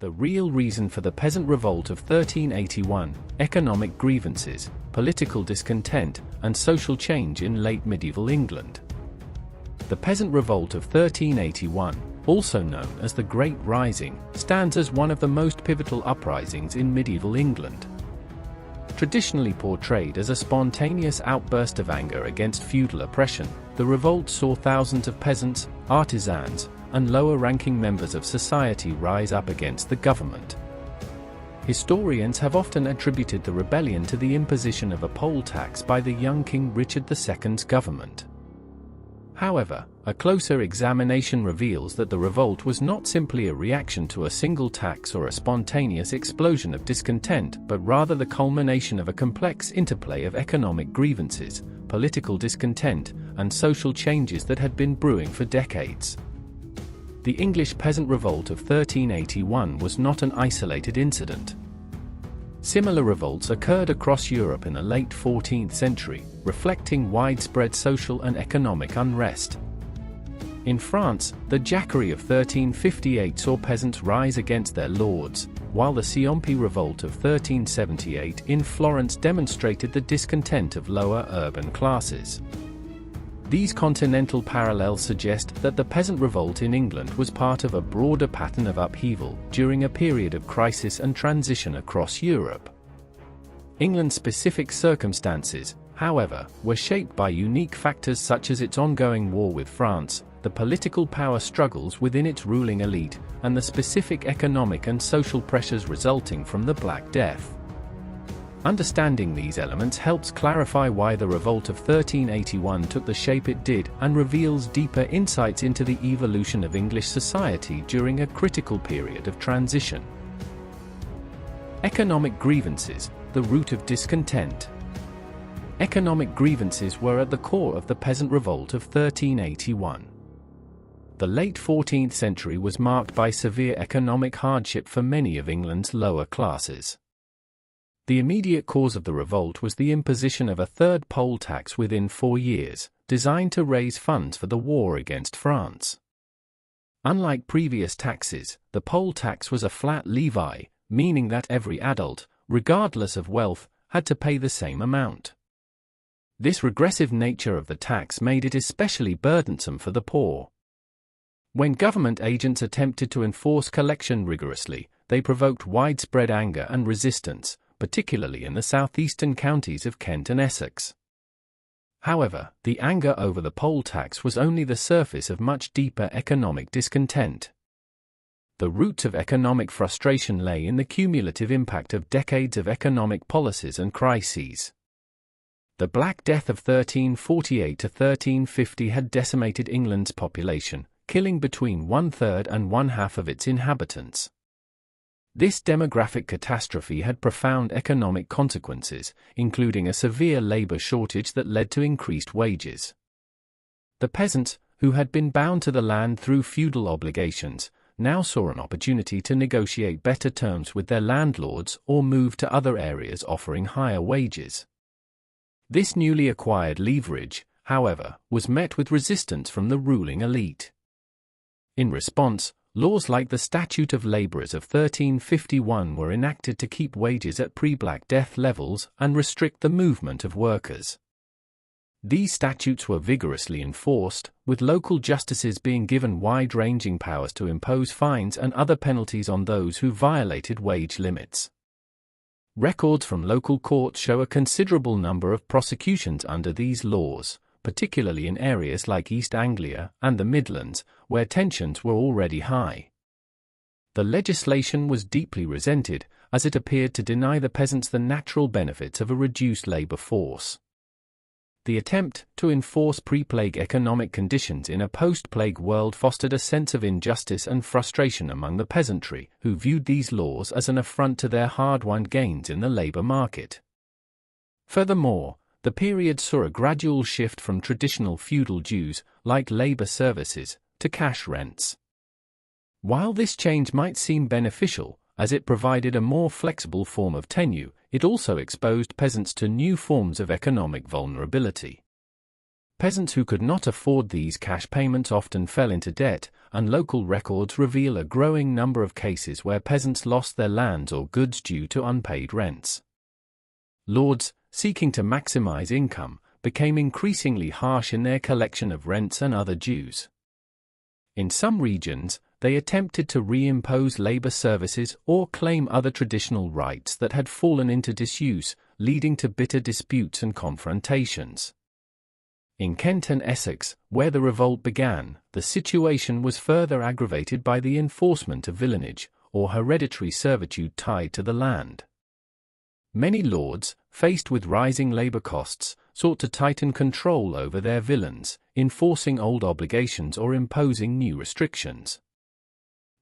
The real reason for the Peasant Revolt of 1381, economic grievances, political discontent, and social change in late medieval England. The Peasant Revolt of 1381, also known as the Great Rising, stands as one of the most pivotal uprisings in medieval England. Traditionally portrayed as a spontaneous outburst of anger against feudal oppression, the revolt saw thousands of peasants, artisans, and lower-ranking members of society rise up against the government. Historians have often attributed the rebellion to the imposition of a poll tax by the young King Richard II's government. However, a closer examination reveals that the revolt was not simply a reaction to a single tax or a spontaneous explosion of discontent, but rather the culmination of a complex interplay of economic grievances, political discontent, and social changes that had been brewing for decades. The English Peasant Revolt of 1381 was not an isolated incident. Similar revolts occurred across Europe in the late 14th century, reflecting widespread social and economic unrest. In France, the Jacquerie of 1358 saw peasants rise against their lords, while the Ciompi Revolt of 1378 in Florence demonstrated the discontent of lower urban classes. These continental parallels suggest that the Peasant Revolt in England was part of a broader pattern of upheaval during a period of crisis and transition across Europe. England's specific circumstances, however, were shaped by unique factors such as its ongoing war with France, the political power struggles within its ruling elite, and the specific economic and social pressures resulting from the Black Death. Understanding these elements helps clarify why the Revolt of 1381 took the shape it did and reveals deeper insights into the evolution of English society during a critical period of transition. Economic grievances, the root of discontent. Economic grievances were at the core of the Peasant Revolt of 1381. The late 14th century was marked by severe economic hardship for many of England's lower classes. The immediate cause of the revolt was the imposition of a third poll tax within 4 years, designed to raise funds for the war against France. Unlike previous taxes, the poll tax was a flat levy, meaning that every adult, regardless of wealth, had to pay the same amount. This regressive nature of the tax made it especially burdensome for the poor. When government agents attempted to enforce collection rigorously, they provoked widespread anger and resistance, particularly in the southeastern counties of Kent and Essex. However, the anger over the poll tax was only the surface of much deeper economic discontent. The roots of economic frustration lay in the cumulative impact of decades of economic policies and crises. The Black Death of 1348 to 1350 had decimated England's population, killing between 1/3 and 1/2 of its inhabitants. This demographic catastrophe had profound economic consequences, including a severe labor shortage that led to increased wages. The peasants, who had been bound to the land through feudal obligations, now saw an opportunity to negotiate better terms with their landlords or move to other areas offering higher wages. This newly acquired leverage, however, was met with resistance from the ruling elite. In response, laws like the Statute of Labourers of 1351 were enacted to keep wages at pre-Black Death levels and restrict the movement of workers. These statutes were vigorously enforced, with local justices being given wide-ranging powers to impose fines and other penalties on those who violated wage limits. Records from local courts show a considerable number of prosecutions under these laws, particularly in areas like East Anglia and the Midlands, where tensions were already high. The legislation was deeply resented, as it appeared to deny the peasants the natural benefits of a reduced labor force. The attempt to enforce pre-plague economic conditions in a post-plague world fostered a sense of injustice and frustration among the peasantry, who viewed these laws as an affront to their hard-won gains in the labor market. Furthermore, the period saw a gradual shift from traditional feudal dues, like labor services, to cash rents. While this change might seem beneficial, as it provided a more flexible form of tenure, it also exposed peasants to new forms of economic vulnerability. Peasants who could not afford these cash payments often fell into debt, and local records reveal a growing number of cases where peasants lost their lands or goods due to unpaid rents. Lords, seeking to maximize income, became increasingly harsh in their collection of rents and other dues. In some regions, they attempted to reimpose labor services or claim other traditional rights that had fallen into disuse, leading to bitter disputes and confrontations. In Kent and Essex, where the revolt began, the situation was further aggravated by the enforcement of villenage, or hereditary servitude tied to the land. Many lords, faced with rising labor costs, sought to tighten control over their villeins, enforcing old obligations or imposing new restrictions.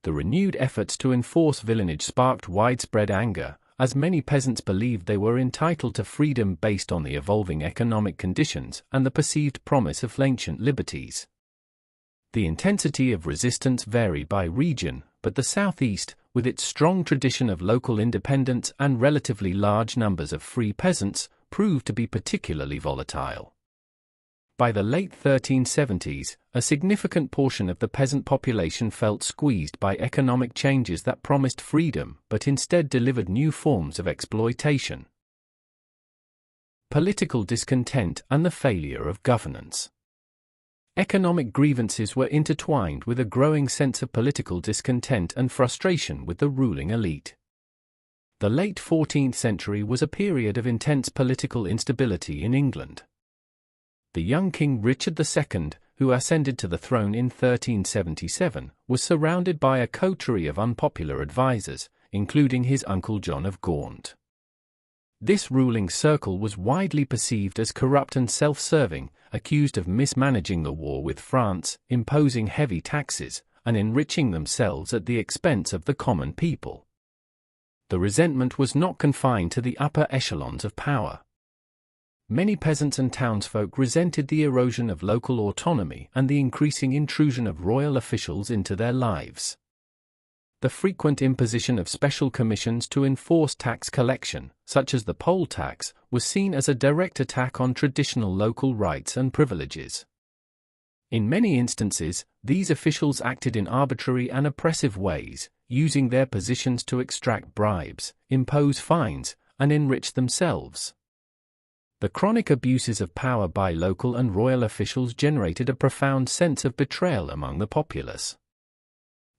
The renewed efforts to enforce villenage sparked widespread anger, as many peasants believed they were entitled to freedom based on the evolving economic conditions and the perceived promise of ancient liberties. The intensity of resistance varied by region, but the southeast, with its strong tradition of local independence and relatively large numbers of free peasants, proved to be particularly volatile. By the late 1370s, a significant portion of the peasant population felt squeezed by economic changes that promised freedom but instead delivered new forms of exploitation. Political discontent and the failure of governance. Economic grievances were intertwined with a growing sense of political discontent and frustration with the ruling elite. The late 14th century was a period of intense political instability in England. The young King Richard II, who ascended to the throne in 1377, was surrounded by a coterie of unpopular advisers, including his uncle John of Gaunt. This ruling circle was widely perceived as corrupt and self-serving, accused of mismanaging the war with France, imposing heavy taxes, and enriching themselves at the expense of the common people. The resentment was not confined to the upper echelons of power. Many peasants and townsfolk resented the erosion of local autonomy and the increasing intrusion of royal officials into their lives. The frequent imposition of special commissions to enforce tax collection, such as the poll tax, was seen as a direct attack on traditional local rights and privileges. In many instances, these officials acted in arbitrary and oppressive ways, using their positions to extract bribes, impose fines, and enrich themselves. The chronic abuses of power by local and royal officials generated a profound sense of betrayal among the populace.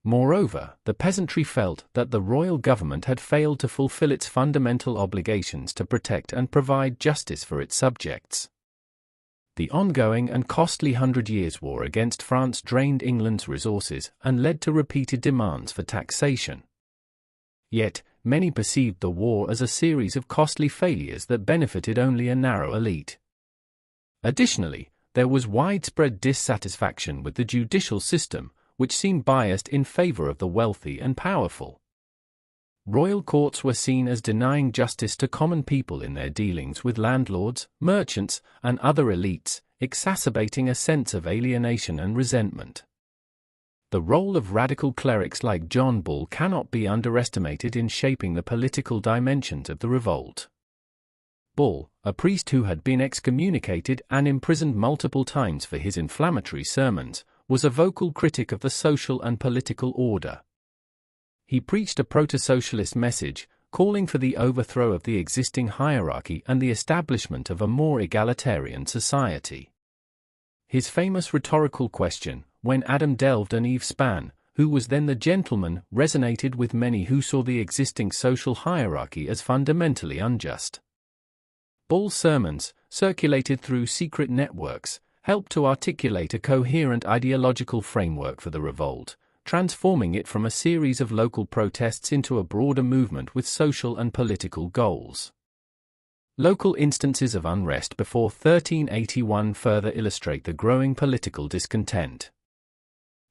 Moreover, the peasantry felt that the royal government had failed to fulfill its fundamental obligations to protect and provide justice for its subjects. The ongoing and costly Hundred Years' War against France drained England's resources and led to repeated demands for taxation. Yet, many perceived the war as a series of costly failures that benefited only a narrow elite. Additionally, there was widespread dissatisfaction with the judicial system, which seemed biased in favor of the wealthy and powerful. Royal courts were seen as denying justice to common people in their dealings with landlords, merchants, and other elites, exacerbating a sense of alienation and resentment. The role of radical clerics like John Bull cannot be underestimated in shaping the political dimensions of the revolt. Bull, a priest who had been excommunicated and imprisoned multiple times for his inflammatory sermons, was a vocal critic of the social and political order. He preached a proto-socialist message, calling for the overthrow of the existing hierarchy and the establishment of a more egalitarian society. His famous rhetorical question, "When Adam delved and Eve span, who was then the gentleman?" resonated with many who saw the existing social hierarchy as fundamentally unjust. Bull's sermons, circulated through secret networks, helped to articulate a coherent ideological framework for the revolt, transforming it from a series of local protests into a broader movement with social and political goals. Local instances of unrest before 1381 further illustrate the growing political discontent.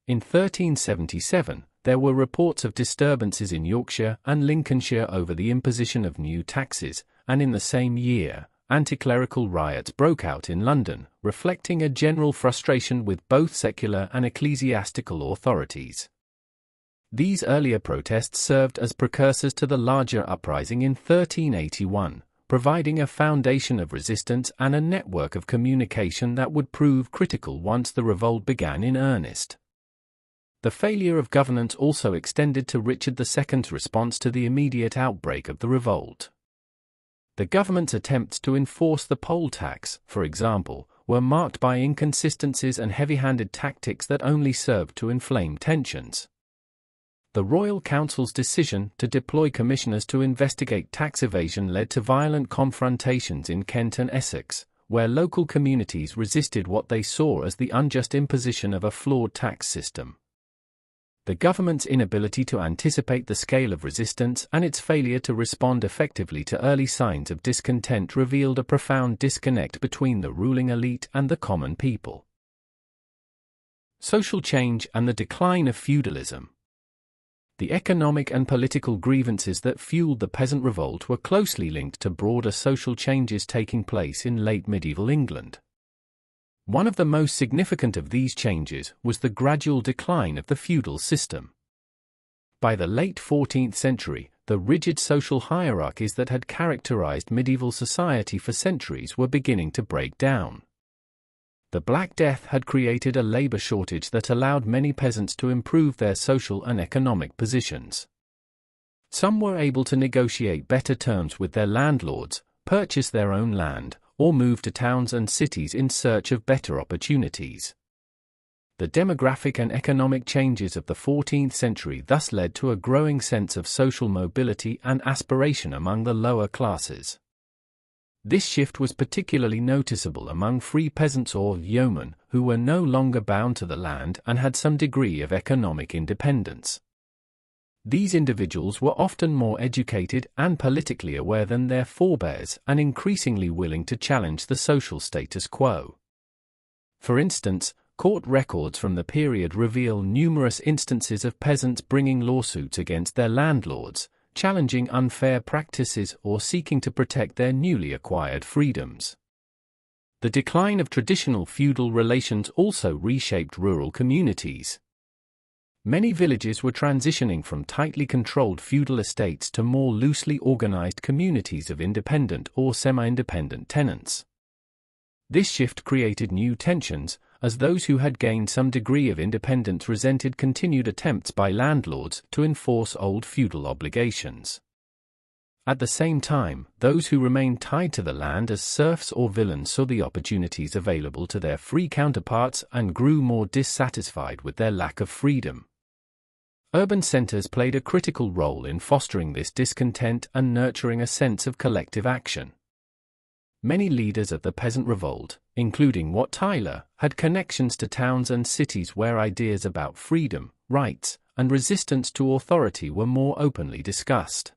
In 1377, there were reports of disturbances in Yorkshire and Lincolnshire over the imposition of new taxes, and in the same year, anti-clerical riots broke out in London, reflecting a general frustration with both secular and ecclesiastical authorities. These earlier protests served as precursors to the larger uprising in 1381, providing a foundation of resistance and a network of communication that would prove critical once the revolt began in earnest. The failure of governance also extended to Richard II's response to the immediate outbreak of the revolt. The government's attempts to enforce the poll tax, for example, were marked by inconsistencies and heavy-handed tactics that only served to inflame tensions. The Royal Council's decision to deploy commissioners to investigate tax evasion led to violent confrontations in Kent and Essex, where local communities resisted what they saw as the unjust imposition of a flawed tax system. The government's inability to anticipate the scale of resistance and its failure to respond effectively to early signs of discontent revealed a profound disconnect between the ruling elite and the common people. Social change and the decline of feudalism. The economic and political grievances that fueled the peasant revolt were closely linked to broader social changes taking place in late medieval England. One of the most significant of these changes was the gradual decline of the feudal system. By the late 14th century, the rigid social hierarchies that had characterized medieval society for centuries were beginning to break down. The Black Death had created a labor shortage that allowed many peasants to improve their social and economic positions. Some were able to negotiate better terms with their landlords, purchase their own land, or move to towns and cities in search of better opportunities. The demographic and economic changes of the 14th century thus led to a growing sense of social mobility and aspiration among the lower classes. This shift was particularly noticeable among free peasants or yeomen, who were no longer bound to the land and had some degree of economic independence. These individuals were often more educated and politically aware than their forebears and increasingly willing to challenge the social status quo. For instance, court records from the period reveal numerous instances of peasants bringing lawsuits against their landlords, challenging unfair practices or seeking to protect their newly acquired freedoms. The decline of traditional feudal relations also reshaped rural communities. Many villages were transitioning from tightly controlled feudal estates to more loosely organized communities of independent or semi-independent tenants. This shift created new tensions, as those who had gained some degree of independence resented continued attempts by landlords to enforce old feudal obligations. At the same time, those who remained tied to the land as serfs or villeins saw the opportunities available to their free counterparts and grew more dissatisfied with their lack of freedom. Urban centers played a critical role in fostering this discontent and nurturing a sense of collective action. Many leaders of the peasant revolt, including Wat Tyler, had connections to towns and cities where ideas about freedom, rights, and resistance to authority were more openly discussed.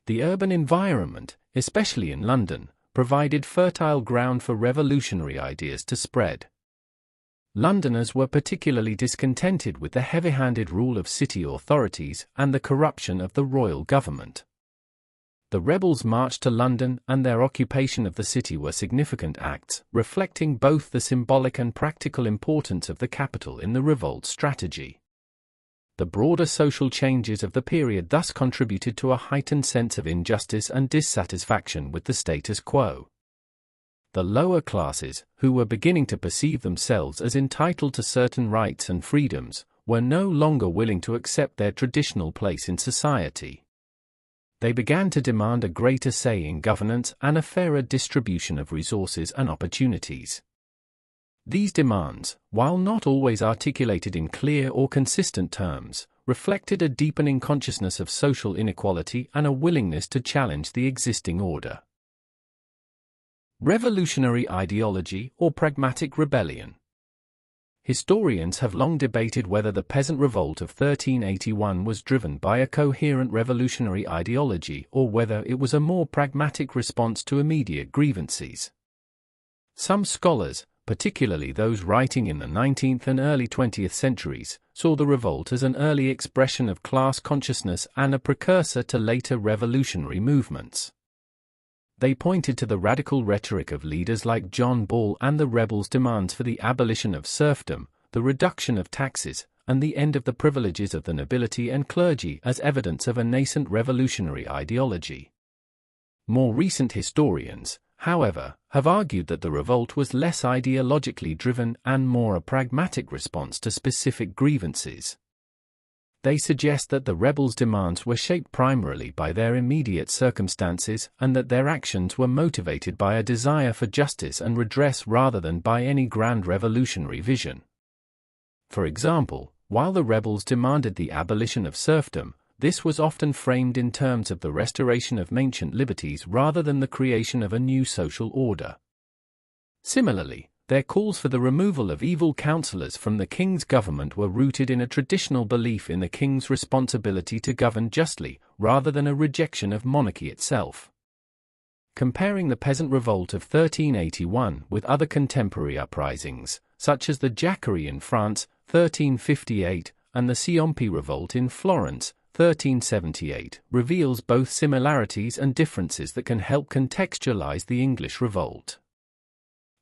The urban environment, especially in London, provided fertile ground for revolutionary ideas to spread. Londoners were particularly discontented with the heavy-handed rule of city authorities and the corruption of the royal government. The rebels marched to London and their occupation of the city were significant acts, reflecting both the symbolic and practical importance of the capital in the revolt strategy. The broader social changes of the period thus contributed to a heightened sense of injustice and dissatisfaction with the status quo. The lower classes, who were beginning to perceive themselves as entitled to certain rights and freedoms, were no longer willing to accept their traditional place in society. They began to demand a greater say in governance and a fairer distribution of resources and opportunities. These demands, while not always articulated in clear or consistent terms, reflected a deepening consciousness of social inequality and a willingness to challenge the existing order. Revolutionary ideology or pragmatic rebellion. Historians have long debated whether the peasant revolt of 1381 was driven by a coherent revolutionary ideology or whether it was a more pragmatic response to immediate grievances. Some scholars, particularly those writing in the 19th and early 20th centuries, saw the revolt as an early expression of class consciousness and a precursor to later revolutionary movements. They pointed to the radical rhetoric of leaders like John Ball and the rebels' demands for the abolition of serfdom, the reduction of taxes, and the end of the privileges of the nobility and clergy as evidence of a nascent revolutionary ideology. More recent historians, however, have argued that the revolt was less ideologically driven and more a pragmatic response to specific grievances. They suggest that the rebels' demands were shaped primarily by their immediate circumstances and that their actions were motivated by a desire for justice and redress rather than by any grand revolutionary vision. For example, while the rebels demanded the abolition of serfdom, this was often framed in terms of the restoration of ancient liberties rather than the creation of a new social order. Similarly, their calls for the removal of evil counsellors from the king's government were rooted in a traditional belief in the king's responsibility to govern justly, rather than a rejection of monarchy itself. Comparing the Peasant Revolt of 1381 with other contemporary uprisings, such as the Jacquerie in France, 1358, and the Ciompi Revolt in Florence, 1378, reveals both similarities and differences that can help contextualize the English revolt.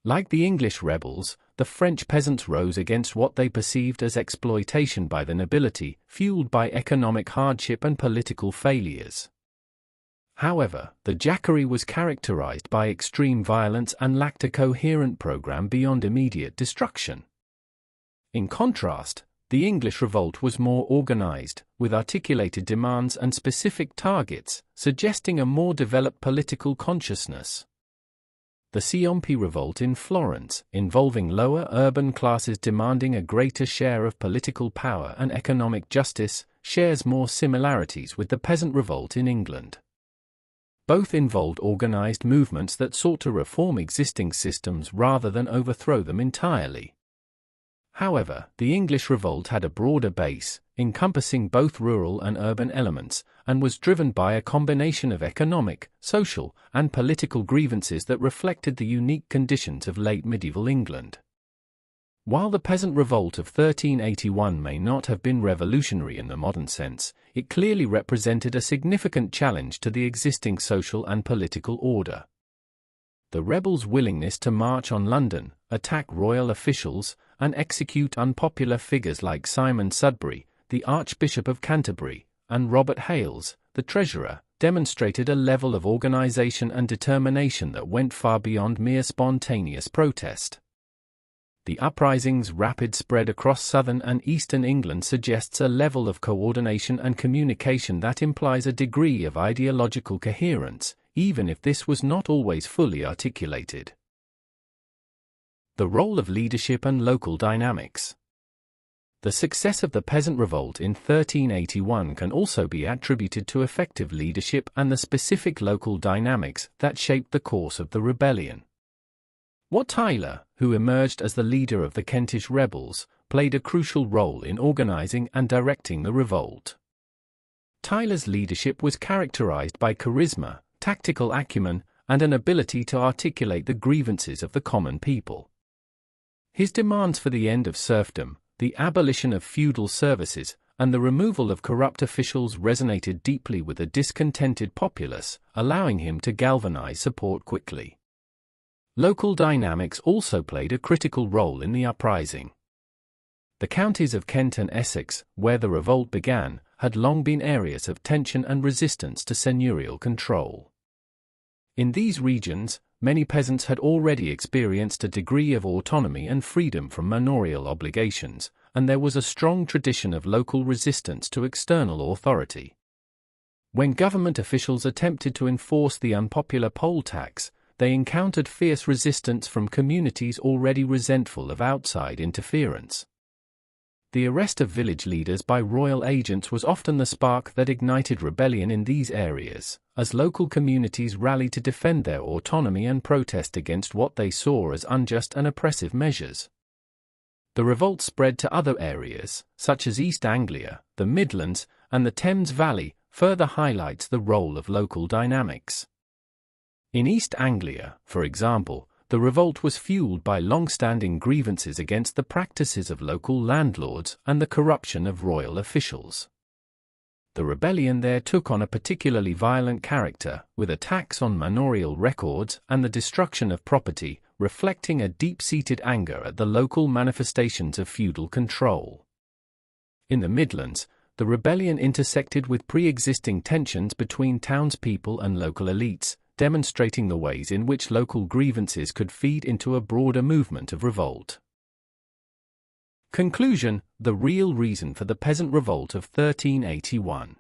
Like the English rebels, the French peasants rose against what they perceived as exploitation by the nobility, fueled by economic hardship and political failures. However, the Jacquerie was characterized by extreme violence and lacked a coherent program beyond immediate destruction. In contrast, the English revolt was more organized, with articulated demands and specific targets, suggesting a more developed political consciousness. The Ciompi revolt in Florence, involving lower urban classes demanding a greater share of political power and economic justice, shares more similarities with the peasant revolt in England. Both involved organized movements that sought to reform existing systems rather than overthrow them entirely. However, the English revolt had a broader base, encompassing both rural and urban elements, and was driven by a combination of economic, social, and political grievances that reflected the unique conditions of late medieval England. While the Peasant Revolt of 1381 may not have been revolutionary in the modern sense, it clearly represented a significant challenge to the existing social and political order. The rebels' willingness to march on London, attack royal officials, and execute unpopular figures like Simon Sudbury, the Archbishop of Canterbury, and Robert Hales, the treasurer, demonstrated a level of organization and determination that went far beyond mere spontaneous protest. The uprising's rapid spread across southern and eastern England suggests a level of coordination and communication that implies a degree of ideological coherence, even if this was not always fully articulated. The role of leadership and local dynamics. The success of the Peasant Revolt in 1381 can also be attributed to effective leadership and the specific local dynamics that shaped the course of the rebellion. Wat Tyler, who emerged as the leader of the Kentish rebels, played a crucial role in organizing and directing the revolt. Tyler's leadership was characterized by charisma, tactical acumen, and an ability to articulate the grievances of the common people. His demands for the end of serfdom, the abolition of feudal services, and the removal of corrupt officials resonated deeply with a discontented populace, allowing him to galvanize support quickly. Local dynamics also played a critical role in the uprising. The counties of Kent and Essex, where the revolt began, had long been areas of tension and resistance to seigneurial control. In these regions, many peasants had already experienced a degree of autonomy and freedom from manorial obligations, and there was a strong tradition of local resistance to external authority. When government officials attempted to enforce the unpopular poll tax, they encountered fierce resistance from communities already resentful of outside interference. The arrest of village leaders by royal agents was often the spark that ignited rebellion in these areas, as local communities rallied to defend their autonomy and protest against what they saw as unjust and oppressive measures. The revolt spread to other areas, such as East Anglia, the Midlands, and the Thames Valley, further highlights the role of local dynamics. In East Anglia, for example, the revolt was fueled by long-standing grievances against the practices of local landlords and the corruption of royal officials. The rebellion there took on a particularly violent character, with attacks on manorial records and the destruction of property, reflecting a deep-seated anger at the local manifestations of feudal control. In the Midlands, the rebellion intersected with pre-existing tensions between townspeople and local elites, demonstrating the ways in which local grievances could feed into a broader movement of revolt. Conclusion: the real reason for the Peasant Revolt of 1381.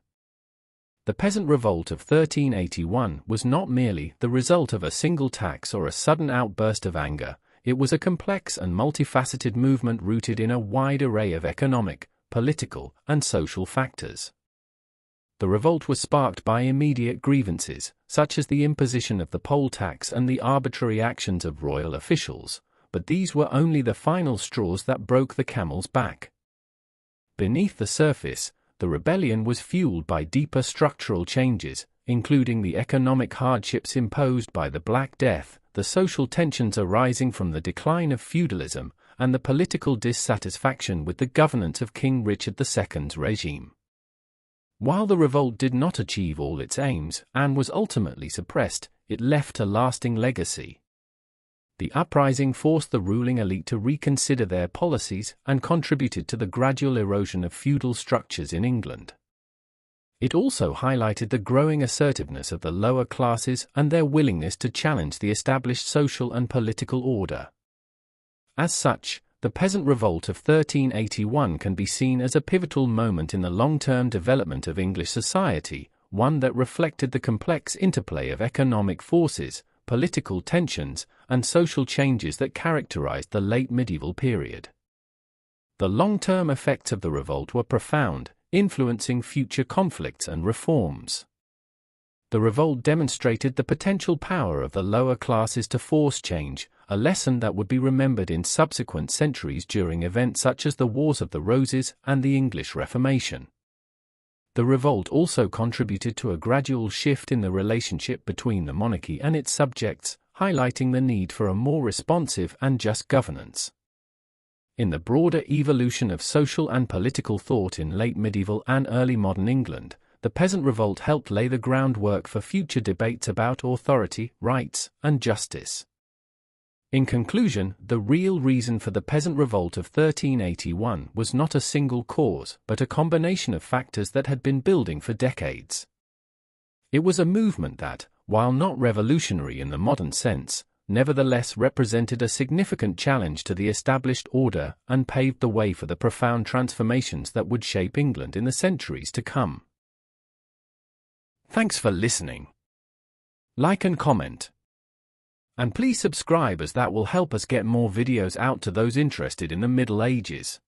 The Peasant Revolt of 1381 was not merely the result of a single tax or a sudden outburst of anger. It was a complex and multifaceted movement rooted in a wide array of economic, political, and social factors. The revolt was sparked by immediate grievances, such as the imposition of the poll tax and the arbitrary actions of royal officials, but these were only the final straws that broke the camel's back. Beneath the surface, the rebellion was fueled by deeper structural changes, including the economic hardships imposed by the Black Death, the social tensions arising from the decline of feudalism, and the political dissatisfaction with the governance of King Richard II's regime. While the revolt did not achieve all its aims, and was ultimately suppressed, it left a lasting legacy. The uprising forced the ruling elite to reconsider their policies and contributed to the gradual erosion of feudal structures in England. It also highlighted the growing assertiveness of the lower classes and their willingness to challenge the established social and political order. As such, the Peasant Revolt of 1381 can be seen as a pivotal moment in the long-term development of English society, one that reflected the complex interplay of economic forces, political tensions, and social changes that characterized the late medieval period. The long-term effects of the revolt were profound, influencing future conflicts and reforms. The revolt demonstrated the potential power of the lower classes to force change, a lesson that would be remembered in subsequent centuries during events such as the Wars of the Roses and the English Reformation. The revolt also contributed to a gradual shift in the relationship between the monarchy and its subjects, highlighting the need for a more responsive and just governance. In the broader evolution of social and political thought in late medieval and early modern England, the Peasant Revolt helped lay the groundwork for future debates about authority, rights, and justice. In conclusion, the real reason for the Peasant Revolt of 1381 was not a single cause, but a combination of factors that had been building for decades. It was a movement that, while not revolutionary in the modern sense, nevertheless represented a significant challenge to the established order and paved the way for the profound transformations that would shape England in the centuries to come. Thanks for listening. Like and comment. And please subscribe, as that will help us get more videos out to those interested in the Middle Ages.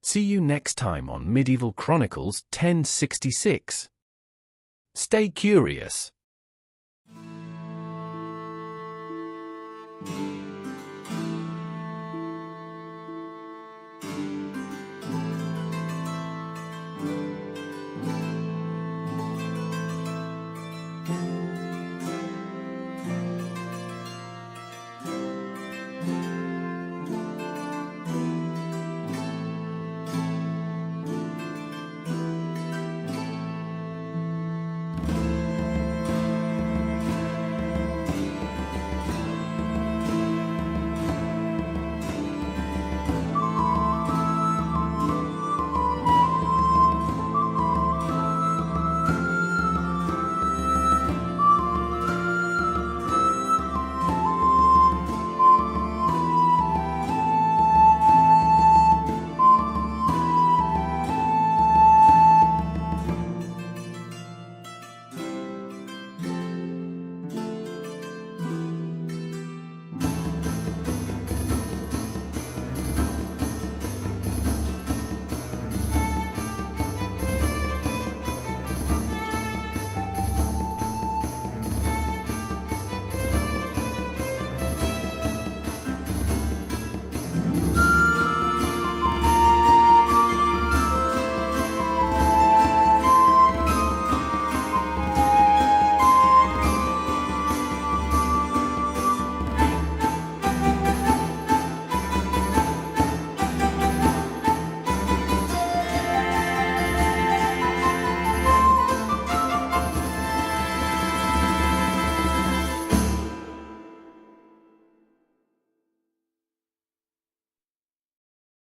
See you next time on Medieval Chronicles 1066. Stay curious.